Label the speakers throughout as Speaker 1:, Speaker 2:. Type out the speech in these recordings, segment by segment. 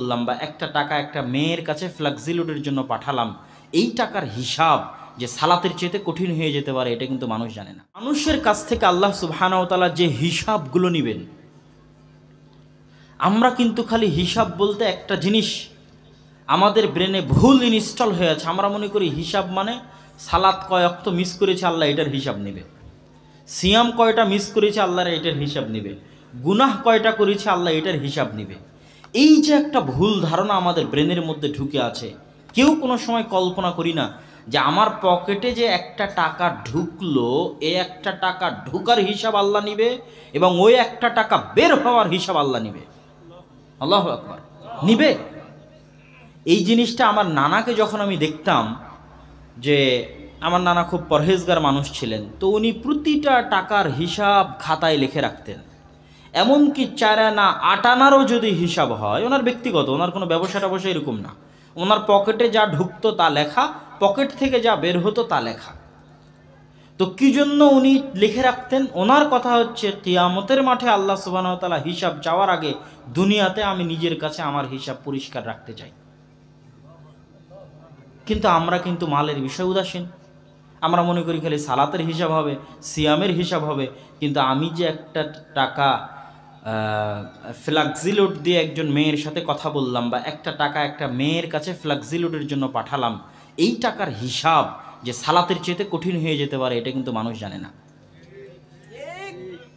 Speaker 1: বললাম বা একটা টাকা একটা মেয়ের কাছে ফ্লাক্সিলোডের জন্য পাঠালাম, এই টাকার হিসাব যে সালাতের চেয়ে কঠিন হয়ে যেতে পারে এটা কিন্তু মানুষ জানে না। মানুষের কাছ থেকে আল্লাহ সুবহানাহু ওয়া তাআলা যে হিসাবগুলো নেবেন, আমরা কিন্তু খালি হিসাব বলতে একটা জিনিস আমাদের ব্রেনে ভুল ইনস্টল হয়ে আছে। আমরা মনে করি হিসাব মানে সালাত কয় ওয়াক্ত মিস করেছে আল্লাহ এটার হিসাব নেবে, সিয়াম কয়টা মিস করেছে আল্লাহর এটার হিসাব নেবে, গুনাহ কয়টা করেছে আল্লাহ এটার হিসাব নেবে। এই যে একটা ভুল ধারণা আমাদের ব্রেনের মধ্যে ঢুকে আছে, কেউ কোনো সময় কল্পনা করি না যে আমার পকেটে যে একটা টাকা ঢুকলো, এই একটা টাকা ঢুকার হিসাব আল্লাহ নিবে এবং ওই একটা টাকা বের হওয়ার হিসাব আল্লাহ নিবে। আল্লাহু আকবার, নিবে। এই জিনিসটা আমার নানাকে যখন আমি দেখতাম, যে আমার নানা খুব পরহেজগার মানুষ ছিলেন, তো উনি প্রতিটা টাকার হিসাব খাতায় লিখে রাখতেন। এমনকি 4 আনা 8 আনারও যদি হিসাব হয়, ওনার ব্যক্তিগত, ওনার কোনো ব্যবসা ট্যাবসা এরকম না, ওনার পকেটে যা ঢুকতো তা লেখা, পকেট থেকে যা বের হতো তা লেখা। তো কী জন্য উনি লিখে রাখতেন? ওনার কথা হচ্ছে কিয়ামতের মাঠে আল্লাহ সুবহানাহু ওয়া তাআলা হিসাব চাওয়ার আগে দুনিয়াতে আমি নিজের কাছে আমার হিসাব পরিষ্কার রাখতে চাই। কিন্তু আমরা কিন্তু মালের বিষয় উদাসীন। আমরা মনে করি খালি সালাতের হিসাব হবে, সিয়ামের হিসাব হবে, কিন্তু আমি যে একটা টাকা ফ্লাক্সিলোড দিয়ে একজন মেয়ের সাথে কথা বললাম বা একটা টাকা একটা মেয়ের কাছে ফ্লাক্সিলোডের জন্য পাঠালাম, এই টাকার হিসাব যে সালাতের চেয়ে কঠিন হয়ে যেতে পারে এটা কিন্তু মানুষ জানে না।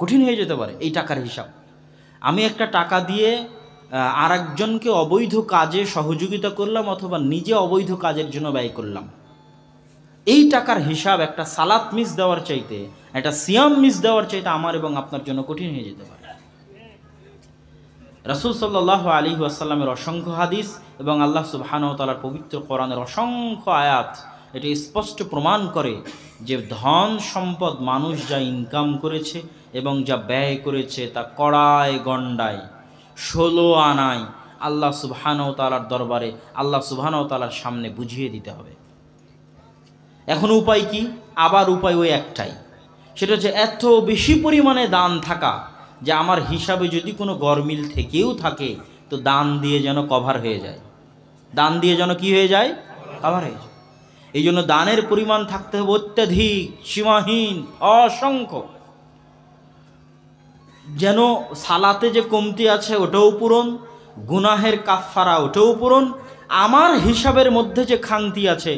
Speaker 1: কঠিন হয়ে যেতে পারে এই টাকার হিসাব। আমি একটা টাকা দিয়ে আর একজনকে অবৈধ কাজে সহযোগিতা করলাম অথবা নিজে অবৈধ কাজের জন্য ব্যয় করলাম, এই টাকার হিসাব একটা সালাত মিস দেওয়ার চাইতে, একটা সিয়াম মিস দেওয়ার চাইতে আমার এবং আপনার জন্য কঠিন হয়ে যেতে পারে। রাসূল সাল্লাল্লাহু আলাইহি ওয়াসাল্লামের অসংখ্য হাদিস এবং আল্লাহ সুবহানাহু ওয়া তাআলার পবিত্র কোরআনের অসংখ্য আয়াত এটি স্পষ্ট প্রমাণ করে যে ধন সম্পদ মানুষ যা ইনকাম করেছে এবং যা ব্যয় করেছে তা কড়ায় গণ্ডায় 16 আনায় আল্লাহ সুবহানাহু ওয়া তাআলার দরবারে আল্লাহ সুবহানাহু ওয়া তাআলার সামনে বুঝিয়ে দিতে হবে। এখন উপায় কি? আবার উপায় ওই একটাই, সেটা হচ্ছে এত বেশি পরিমাণে দান থাকা যে আমার হিসাবে যদি কোনো গরমিল থেকেও থাকে তো দান দিয়ে যেন কভার হয়ে যায়, দান দিয়ে যেন কি হয়ে যায়? কভার হয়ে যায়। এই জন্য দানের পরিমাণ থাকতে হবে অত্যাধিক, সীমাহীন, অসংখ্য, যেন সালাতে যে কমতি আছে ওটাও পূরণ, গুনাহের কাফফারা ওটাও পূরণ, আমার হিসাবের মধ্যে যে খাংতি আছে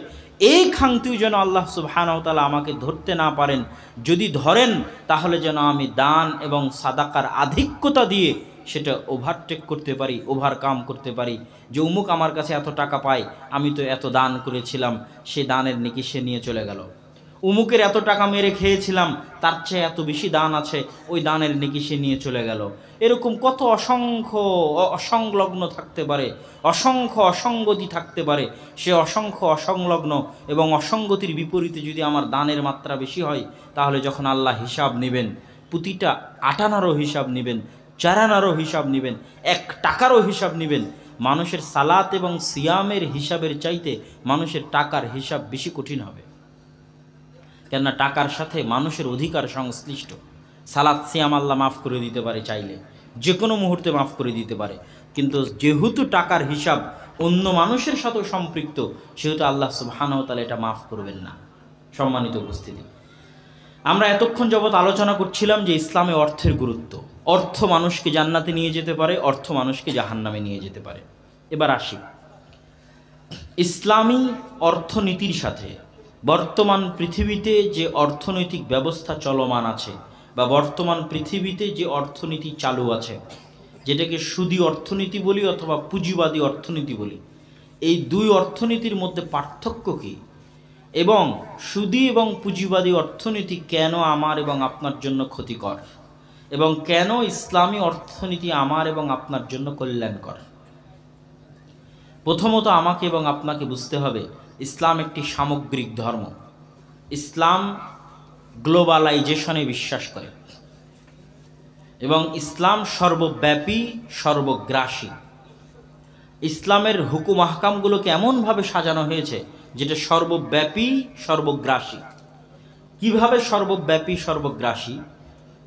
Speaker 1: এই খাংতিও যেন আল্লাহ সুবহানাহু ওয়া তাআলা আমাকে ধরতে না পারেন। যদি ধরেন তাহলে যেন আমি দান এবং সাদাকার আধিক্যতা দিয়ে সেটা ওভারটেক করতে পারি, ওভারকাম করতে পারি, যে অমুক আমার কাছে এত টাকা পায়, আমি তো এত দান করেছিলাম, সে দানের নেকি সে নিয়ে চলে গেল। অমুকের এত টাকা মেরে খেয়েছিলাম, তার চেয়ে এত বেশি দান আছে, ওই দানের নেকি সে নিয়ে চলে গেল। এরকম কত অসংখ্য অসংলগ্ন থাকতে পারে, অসংখ্য অসঙ্গতি থাকতে পারে। সে অসংখ্য অসংলগ্ন এবং অসঙ্গতির বিপরীতে যদি আমার দানের মাত্রা বেশি হয়, তাহলে যখন আল্লাহ হিসাব নেবেন, প্রতিটা 8 আনারও হিসাব নেবেন, 4 আনারও হিসাব নেবেন, 1 টাকারও হিসাব নেবেন, মানুষের সালাত এবং সিয়ামের হিসাবের চাইতে মানুষের টাকার হিসাব বেশি কঠিন হবে। কেননা টাকার সাথে মানুষের অধিকার সংশ্লিষ্ট। সালাত সিয়াম আল্লাহ মাফ করে দিতে পারে, চাইলে যে কোনো মুহূর্তে মাফ করে দিতে পারে, কিন্তু যেহেতু টাকার হিসাব অন্য মানুষের সাথেও সম্পৃক্ত, সেহেতু আল্লাহ সুবহানাহু ওয়া তাআলা এটা মাফ করবেন না। সম্মানিত উপস্থিতি, আমরা এতক্ষণ যাবৎ আলোচনা করছিলাম যে ইসলামে অর্থের গুরুত্ব। অর্থ মানুষকে জান্নাতে নিয়ে যেতে পারে, অর্থ মানুষকে জাহান্নামে নিয়ে যেতে পারে। এবার আসি ইসলামী অর্থনীতির সাথে বর্তমান পৃথিবীতে যে অর্থনৈতিক ব্যবস্থা চলমান আছে বা বর্তমান পৃথিবীতে যে অর্থনীতি চালু আছে, যেটাকে সুদী অর্থনীতি বলি অথবা পুঁজিবাদী অর্থনীতি বলি, এই দুই অর্থনীতির মধ্যে পার্থক্য কী এবং সুদী এবং পুঁজিবাদী অর্থনীতি কেন আমার এবং আপনার জন্য ক্ষতিকর এবং কেন ইসলামী অর্থনীতি আমার এবং আপনার জন্য কল্যাণকর। প্রথমত আমাকে এবং আপনাকে বুঝতে হবে ইসলাম একটি সামগ্রিক ধর্ম। ইসলাম গ্লোবালাইজেশনে বিশ্বাস করে এবং ইসলাম সর্বব্যাপী, সর্বগ্রাসী। ইসলামের হুকুম আহকামগুলোকে এমনভাবে সাজানো হয়েছে যেটা সর্বব্যাপী, সর্বগ্রাসী। কিভাবে সর্বব্যাপী, সর্বগ্রাসী?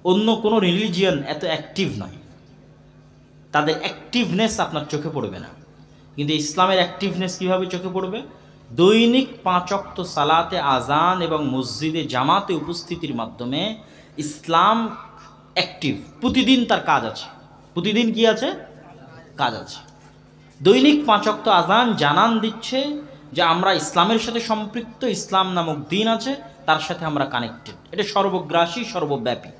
Speaker 1: অন্য কোনো রিলিজিয়ন এত অ্যাক্টিভ নয়, তাদের অ্যাক্টিভনেস আপনার চোখে পড়বে না। কিন্তু ইসলামের অ্যাক্টিভনেস কীভাবে চোখে পড়বে? দৈনিক 5 ওয়াক্ত সালাতে আজান এবং মসজিদে জামাতে উপস্থিতির মাধ্যমে ইসলাম অ্যাক্টিভ। প্রতিদিন তার কাজ আছে, প্রতিদিন কি আছে? কাজ আছে। দৈনিক 5 ওয়াক্ত আজান জানান দিচ্ছে যে আমরা ইসলামের সাথে সম্পৃক্ত, ইসলাম নামক দিন আছে, তার সাথে আমরা কানেক্টেড। এটা সর্বগ্রাসী, সর্বব্যাপী।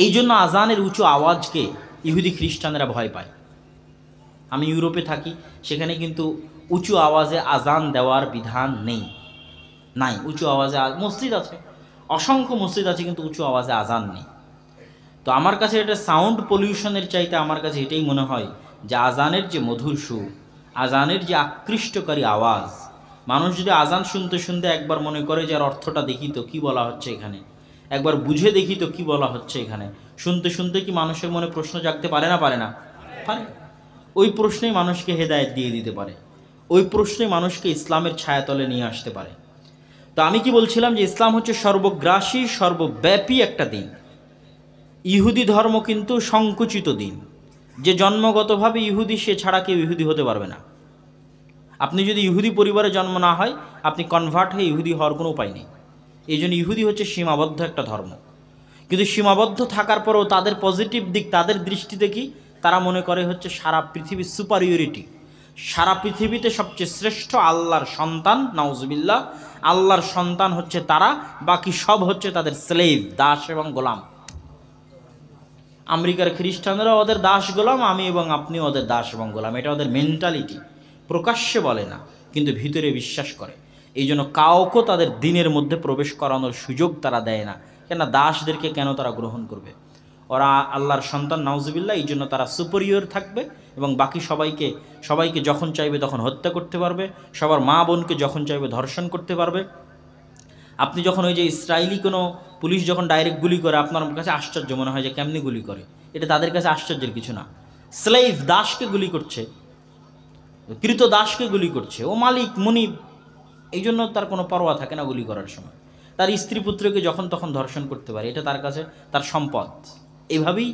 Speaker 1: এই জন্য আজানের উঁচু আওয়াজকে ইহুদি খ্রিস্টানরা ভয় পায়। আমি ইউরোপে থাকি, সেখানে কিন্তু উঁচু আওয়াজে আজান দেওয়ার বিধান নাই। উঁচু আওয়াজে মসজিদ আছে, অসংখ্য মসজিদ আছে, কিন্তু উঁচু আওয়াজে আজান নেই। তো আমার কাছে এটা সাউন্ড পলিউশনের চাইতে আমার কাছে এটাই মনে হয় যে আজানের যে মধুর সুর, আজানের যে আকৃষ্টকারী আওয়াজ, মানুষ যদি আজান শুনতে শুনতে একবার মনে করে যে আর অর্থটা দেখি তো কী বলা হচ্ছে এখানে, একবার বুঝে দেখি তো কী বলা হচ্ছে এখানে, শুনতে শুনতে কি মানুষের মনে প্রশ্ন জাগতে পারে না? পারে। ওই প্রশ্নেই মানুষকে হেদায়েত দিয়ে দিতে পারে, ওই প্রশ্নে মানুষকে ইসলামের ছায়াতলে নিয়ে আসতে পারে। তো আমি কি বলছিলাম যে ইসলাম হচ্ছে সর্বগ্রাসী, সর্বব্যাপী একটা দিন। ইহুদি ধর্ম কিন্তু সংকুচিত দিন। যে জন্মগতভাবে ইহুদি, সে ছাড়া কেউ ইহুদি হতে পারবে না। আপনি যদি ইহুদি পরিবারে জন্ম না হয়, আপনি কনভার্ট হয়ে ইহুদি হওয়ার কোনো উপায় নেই। এই জন্য ইহুদি হচ্ছে সীমাবদ্ধ একটা ধর্ম। কিন্তু সীমাবদ্ধ থাকার পরেও তাদের পজিটিভ দিক, তাদের দৃষ্টিতে কি, তারা মনে করে হচ্ছে সারা পৃথিবীর সুপারিয়রিটি, সারা পৃথিবীতে সবচেয়ে শ্রেষ্ঠ আল্লাহর সন্তান। নাউজুবিল্লাহ, আল্লাহর সন্তান হচ্ছে তারা, বাকি সব হচ্ছে তাদের স্লেভ, দাস এবং গোলাম। আমেরিকার খ্রিস্টানরা ওদের দাস গোলাম, আমি এবং আপনি ওদের দাস এবং গোলাম। এটা ওদের মেন্টালিটি, প্রকাশ্যে বলে না কিন্তু ভিতরে বিশ্বাস করে। এই জন্য কাউকে তাদের দিনের মধ্যে প্রবেশ করানোর সুযোগ তারা দেয় না। কেন? দাসদেরকে কেন তারা গ্রহণ করবে? ওরা আল্লাহর সন্তান, নাউজুবিল্লাহ। এই জন্য তারা সুপেরিয়র থাকবে এবং বাকি সবাইকে যখন চাইবে তখন হত্যা করতে পারবে, সবার মা বোনকে যখন চাইবে ধর্ষণ করতে পারবে। আপনি যখন ওই যে ইসরায়েলি কোনো পুলিশ যখন ডাইরেক্ট গুলি করে, আপনার কাছে আশ্চর্য মনে হয় যে কেমনি গুলি করে। এটা তাদের কাছে আশ্চর্যের কিছু না। স্লেভ, দাসকে গুলি করছে, কৃত দাসকে গুলি করছে, ও মালিক মুনিব। এই জন্য তার কোনো পরোয়া থাকে না গুলি করার সময়। তার স্ত্রী পুত্রকে যখন তখন ধর্ষণ করতে পারে, এটা তার কাছে তার সম্পদ। এইভাবেই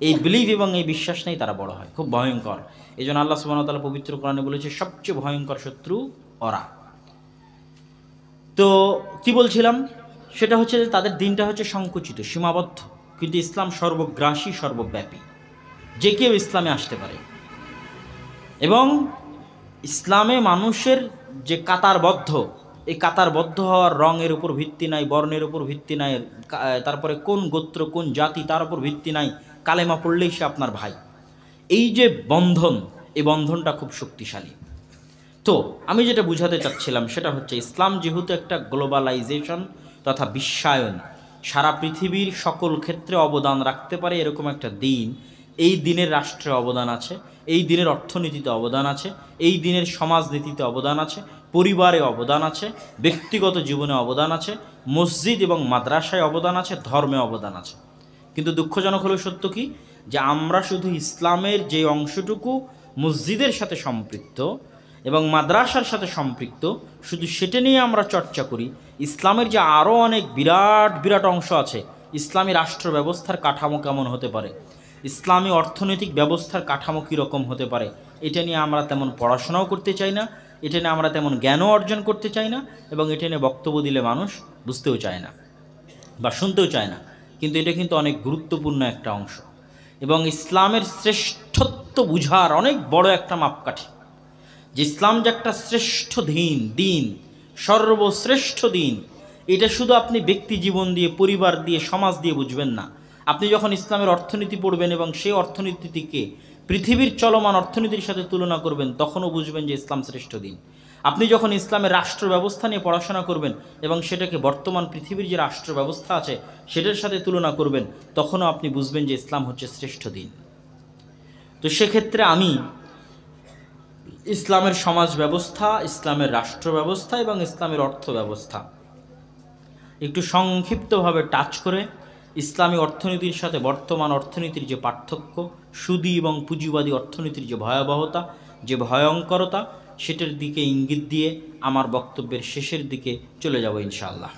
Speaker 1: এই বিলিভ এবং এই বিশ্বাস নেই তারা বড় হয়, খুব ভয়ঙ্কর। এই জন্য আল্লাহ সুবহানাহু ওয়া তাআলা পবিত্র কোরআনে বলেছে সবচেয়ে ভয়ঙ্কর শত্রু ওরা। তো কি বলছিলাম, সেটা হচ্ছে যে তাদের দিনটা হচ্ছে সংকুচিত, সীমাবদ্ধ। কিন্তু ইসলাম সর্বগ্রাসী, সর্বব্যাপী, যে কেউ ইসলামে আসতে পারে। এবং ইসলামে মানুষের যে কাতারবদ্ধ, এই কাতারবদ্ধ হওয়ার রঙের উপর ভিত্তি নাই, বর্ণের উপর ভিত্তি নাই, তারপরে কোন গোত্র কোন জাতি তার উপর ভিত্তি নাই, কালেমা পড়লেই সে আপনার ভাই। এই যে বন্ধন, এই বন্ধনটা খুব শক্তিশালী। তো আমি যেটা বুঝাতে চাচ্ছিলাম সেটা হচ্ছে ইসলাম যেহেতু একটা গ্লোবালাইজেশন তথা বিশ্বায়ন, সারা পৃথিবীর সকল ক্ষেত্রে অবদান রাখতে পারে এরকম একটা দিন। এই দিনের রাষ্ট্রে অবদান আছে, এই দিনের অর্থনীতিতে অবদান আছে, এই দিনের সমাজনীতিতে অবদান আছে, পরিবারে অবদান আছে, ব্যক্তিগত জীবনে অবদান আছে, মসজিদ এবং মাদ্রাসায় অবদান আছে, ধর্মে অবদান আছে। কিন্তু দুঃখজনক হলো সত্য কি, যে আমরা শুধু ইসলামের যে অংশটুকু মসজিদের সাথে সম্পৃক্ত এবং মাদ্রাসার সাথে সম্পৃক্ত, শুধু সেটা নিয়ে আমরা চর্চা করি। ইসলামের যে আরও অনেক বিরাট বিরাট অংশ আছে, ইসলামী রাষ্ট্র ব্যবস্থার কাঠামো কেমন হতে পারে, ইসলামী অর্থনৈতিক ব্যবস্থার কাঠামো কীরকম হতে পারে, এটা নিয়ে আমরা তেমন পড়াশোনাও করতে চাই না, এটা নিয়ে আমরা তেমন জ্ঞানও অর্জন করতে চাই না, এবং এটা নিয়ে বক্তব্য দিলে মানুষ বুঝতেও চায় না বা শুনতেও চায় না। কিন্তু এটা কিন্তু অনেক গুরুত্বপূর্ণ একটা অংশ এবং ইসলামের শ্রেষ্ঠত্ব বুঝার অনেক বড় একটা মাপকাঠি। যে ইসলাম যে একটা শ্রেষ্ঠ দিন, সর্বশ্রেষ্ঠ দিন, এটা শুধু আপনি ব্যক্তি জীবন দিয়ে, পরিবার দিয়ে, সমাজ দিয়ে বুঝবেন না। আপনি যখন ইসলামের অর্থনীতি পড়বেন এবং সেই অর্থনীতিকে পৃথিবীর চলমান অর্থনীতির সাথে তুলনা করবেন, তখনও বুঝবেন যে ইসলাম শ্রেষ্ঠ দিন। আপনি যখন ইসলামের রাষ্ট্র ব্যবস্থা নিয়ে পড়াশোনা করবেন এবং সেটাকে বর্তমান পৃথিবীর যে রাষ্ট্র ব্যবস্থা আছে সেটার সাথে তুলনা করবেন, তখনও আপনি বুঝবেন যে ইসলাম হচ্ছে শ্রেষ্ঠ দিন। তো সেক্ষেত্রে আমি ইসলামের সমাজ ব্যবস্থা, ইসলামের রাষ্ট্র ব্যবস্থা এবং ইসলামের অর্থ ব্যবস্থা একটু সংক্ষিপ্তভাবে টাচ করে ইসলামী অর্থনীতির সাথে বর্তমান অর্থনীতির যে পার্থক্য, সুদী এবং পুঁজিবাদী অর্থনীতির যে ভয়াবহতা, যে ভয়ঙ্করতা, সেটার দিকে ইঙ্গিত দিয়ে আমার বক্তব্যের শেষের দিকে চলে যাব ইনশাআল্লাহ।